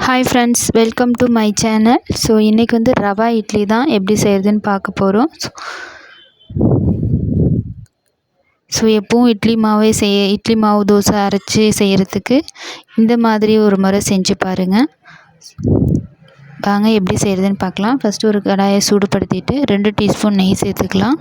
Hi friends, welcome to my channel. So இன்றைக்கி வந்து ரவா இட்லி தான் எப்படி செய்கிறதுன்னு பார்க்க போகிறோம். ஸோ எப்பவும் இட்லி மாவு தோசை அரைச்சி செய்கிறதுக்கு இந்த மாதிரி ஒரு முறை செஞ்சு பாருங்கள். வாங்க எப்படி செய்கிறதுன்னு பார்க்கலாம். ஃபஸ்ட்டு ஒரு கடாயை சூடுபடுத்திட்டு 2 டீஸ்பூன் நெய் சேர்த்துக்கலாம்.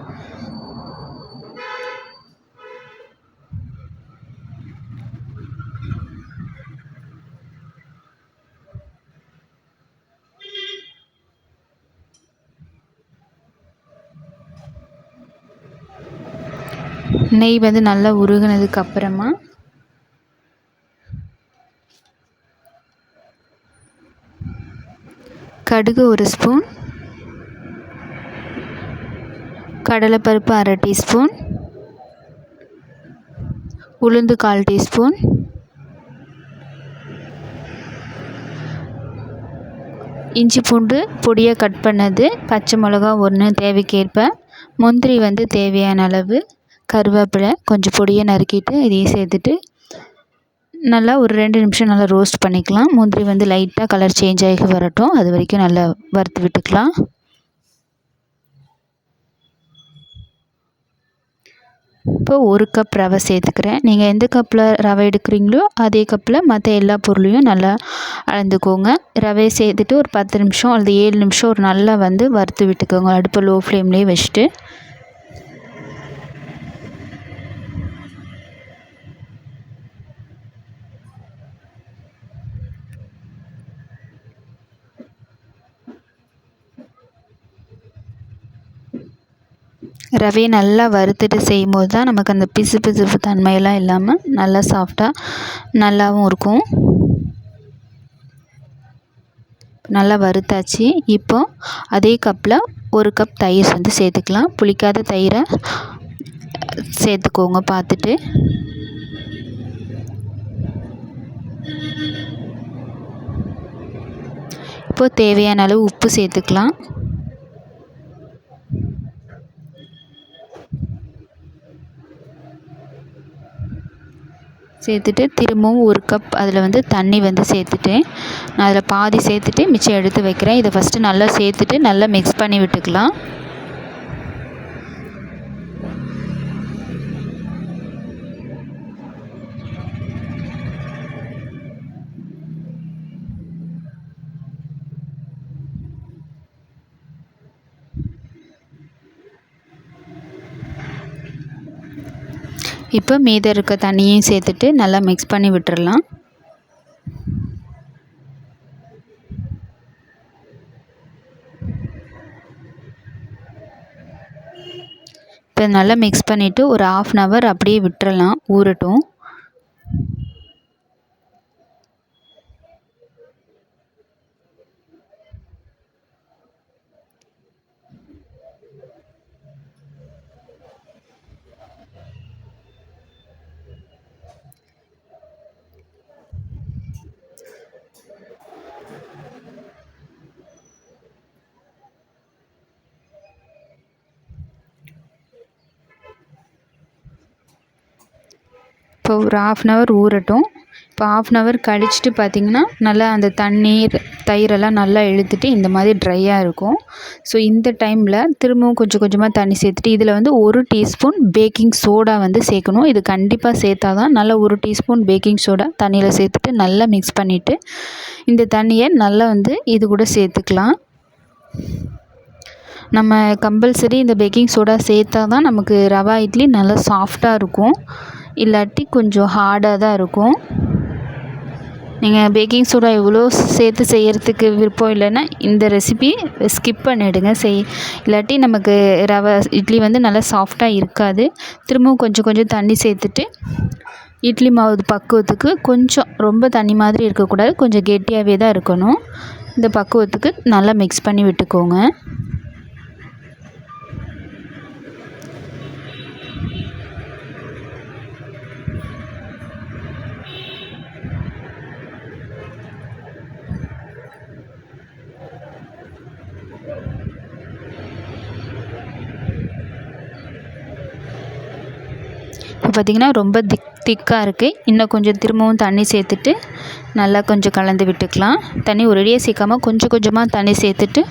நெய் வந்து நல்லா உருகினதுக்கு அப்புறமா கடுகு 1 ஸ்பூன், கடலைப்பருப்பு 1/2 டீஸ்பூன், உளுந்து 1/4 டீஸ்பூன், இஞ்சி பூண்டு பொடியாக கட் பண்ணது, பச்சை மிளகா 1 தேவைக்கேற்ப, முந்திரி வந்து தேவையான அளவு, கருவேப்பிலை கொஞ்சம் பொடியாக நறுக்கிட்டு இதையும் சேர்த்துட்டு நல்லா ஒரு 2 நிமிஷம் நல்லா ரோஸ்ட் பண்ணிக்கலாம். முந்திரி வந்து லைட்டாக கலர் சேஞ்ச் ஆகி வரட்டும், அது வரைக்கும் நல்லா வறுத்து விட்டுக்கலாம். இப்போ 1 கப் ரவை சேர்த்துக்கிறேன். நீங்கள் எந்த கப்பில் ரவை எடுக்கிறீங்களோ அதே கப்பில் மற்ற எல்லா பொருளையும் நல்லா அளந்துக்கோங்க. ரவையை சேர்த்துட்டு ஒரு 10 நிமிஷம் அல்லது 7 நிமிஷம் ஒரு நல்லா வந்து வறுத்து விட்டுக்கோங்க. அடுப்பை லோ ஃப்ளேம்லேயே வச்சுட்டு ரவையை நல்லா வறுத்துட்டு செய்யும்போது தான் நமக்கு அந்த பிசு தன்மையெல்லாம் இல்லாமல் நல்லா சாஃப்டாக நல்லாவும் இருக்கும். நல்லா வறுத்தாச்சு. இப்போ அதே கப்பில் 1 கப் தயிர் வந்து சேர்த்துக்கலாம். புளிக்காத தயிரை சேர்த்துக்கோங்க பார்த்துட்டு. இப்போது தேவையான அளவு உப்பு சேர்த்துக்கலாம். சேர்த்துட்டு திரும்பவும் 1 கப் அதில் வந்து தண்ணி வந்து சேர்த்துட்டேன். நான் அதில் பாதி சேர்த்துட்டு மிச்சம் எடுத்து வைக்கிறேன். இதை ஃபஸ்ட்டு நல்லா சேர்த்துட்டு நல்லா மிக்ஸ் பண்ணி விட்டுக்கலாம். இப்போ மீதம் இருக்க தண்ணியையும் சேர்த்துட்டு நல்லா மிக்ஸ் பண்ணி விட்டுறலாம். இப்போ நல்லா மிக்ஸ் பண்ணிவிட்டு ஒரு 1/2 ஹவர் அப்படியே விட்டுறலாம், ஊறட்டும். இப்போ ஒரு 1/2 ஹவர் ஊறட்டும். இப்போ 1/2 ஹவர் கழிச்சிட்டு பார்த்திங்கன்னா நல்லா அந்த தண்ணீர் தயிரெல்லாம் நல்லா இழுத்துட்டு இந்த மாதிரி ட்ரையாக இருக்கும். ஸோ இந்த டைமில் திரும்பவும் கொஞ்சம் கொஞ்சமாக தண்ணி சேர்த்துட்டு இதில் வந்து 1 டீஸ்பூன் பேக்கிங் சோடா வந்து சேர்க்கணும். இது கண்டிப்பாக சேர்த்தா தான் நல்லா 1 டீஸ்பூன் பேக்கிங் சோடா தண்ணியில் சேர்த்துட்டு நல்லா மிக்ஸ் பண்ணிவிட்டு இந்த தண்ணியை நல்லா வந்து இது கூட சேர்த்துக்கலாம். நம்ம கம்பல்சரி இந்த பேக்கிங் சோடா சேர்த்தா தான் நமக்கு ரவா இட்லி நல்லா சாஃப்டாக இருக்கும், இல்லாட்டி கொஞ்சம் ஹார்டாக தான் இருக்கும். நீங்கள் பேக்கிங் சோடா எவ்வளோ சேர்த்து செய்கிறதுக்கு விருப்பம் இல்லைன்னா இந்த ரெசிபி ஸ்கிப் பண்ணிவிடுங்க. இல்லாட்டி நமக்கு ரவை இட்லி வந்து நல்லா சாஃப்டாக இருக்காது. திரும்பவும் கொஞ்சம் கொஞ்சம் தண்ணி சேர்த்துட்டு இட்லி மாவு பக்குவத்துக்கு கொஞ்சம் ரொம்ப தண்ணி மாதிரி இருக்கக்கூடாது, கொஞ்சம் கெட்டியாகவே தான் இருக்கணும். இந்த பக்குவத்துக்கு நல்லா மிக்ஸ் பண்ணி விட்டுக்கோங்க. இப்போ பார்த்திங்கன்னா ரொம்ப திக்காக இருக்குது. இன்னும் கொஞ்சம் திரும்பவும் தண்ணி சேர்த்துட்டு நல்லா கொஞ்சம் கலந்து விட்டுக்கலாம். தண்ணி ஒரேடியாக சேர்க்காம கொஞ்சம் கொஞ்சமாக தண்ணி சேர்த்துட்டு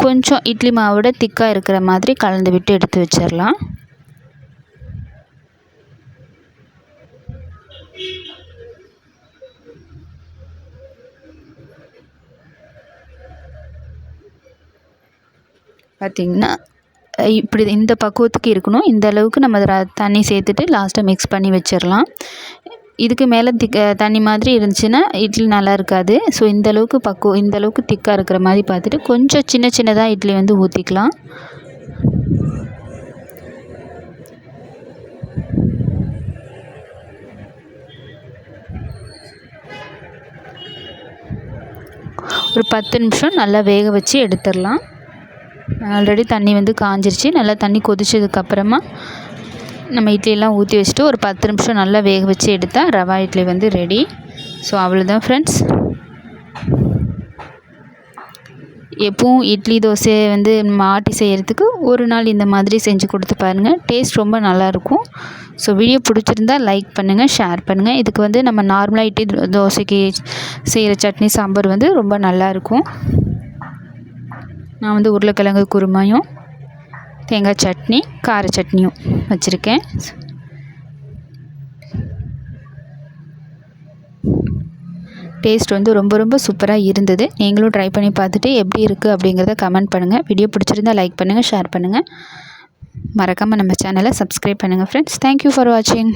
கொஞ்சம் இட்லி மாவோட திக்காக இருக்கிற மாதிரி கலந்து விட்டு எடுத்து வச்சிடலாம். பார்த்திங்கன்னா இப்படி இந்த பக்குவத்துக்கு இருக்கணும். இந்த அளவுக்கு நம்ம தண்ணி சேர்த்துட்டு லாஸ்ட்டாக மிக்ஸ் பண்ணி வச்சிடலாம். இதுக்கு மேலே தண்ணி மாதிரி இருந்துச்சுன்னா இட்லி நல்லா இருக்காது. ஸோ இந்த அளவுக்கு திக்காக இருக்கிற மாதிரி பார்த்துட்டு கொஞ்சம் சின்ன சின்னதாக இட்லி வந்து ஊற்றிக்கலாம். ஒரு 10 நிமிஷம் நல்லா வேக வச்சு எடுத்துடலாம். ஆல்ரெடி தண்ணி வந்து காஞ்சிருச்சு. நல்லா தண்ணி கொதிச்சதுக்கப்புறமா நம்ம இட்லியெல்லாம் ஊற்றி வச்சுட்டு ஒரு 10 நிமிஷம் நல்லா வேக வச்சு எடுத்தால் ரவா இட்லி வந்து ரெடி. ஸோ அவ்வளோதான் ஃப்ரெண்ட்ஸ். எப்பவும் இட்லி தோசை வந்து ஆட்டி செய்கிறதுக்கு ஒரு நாள் இந்த மாதிரி செஞ்சு கொடுத்து பாருங்கள். டேஸ்ட் ரொம்ப நல்லாயிருக்கும். ஸோ வீடியோ பிடிச்சிருந்தா லைக் பண்ணுங்கள், ஷேர் பண்ணுங்கள். இதுக்கு வந்து நம்ம நார்மலாக இட்லி தோசைக்கு செய்கிற சட்னி சாம்பார் வந்து ரொம்ப நல்லாயிருக்கும். நான் வந்து உருளைக்கிழங்கு குருமாயும் தேங்காய் சட்னி கார சட்னியும் வச்சுருக்கேன். டேஸ்ட் வந்து ரொம்ப ரொம்ப சூப்பராக இருந்தது. நீங்களும் ட்ரை பண்ணி பார்த்துட்டு எப்படி இருக்குது அப்படிங்கிறத கமெண்ட் பண்ணுங்கள். வீடியோ பிடிச்சிருந்தால் லைக் பண்ணுங்கள், ஷேர் பண்ணுங்கள். மறக்காமல் நம்ம சேனலை சப்ஸ்கிரைப் பண்ணுங்கள் ஃப்ரெண்ட்ஸ். தேங்க்யூ ஃபார் வாட்சிங்.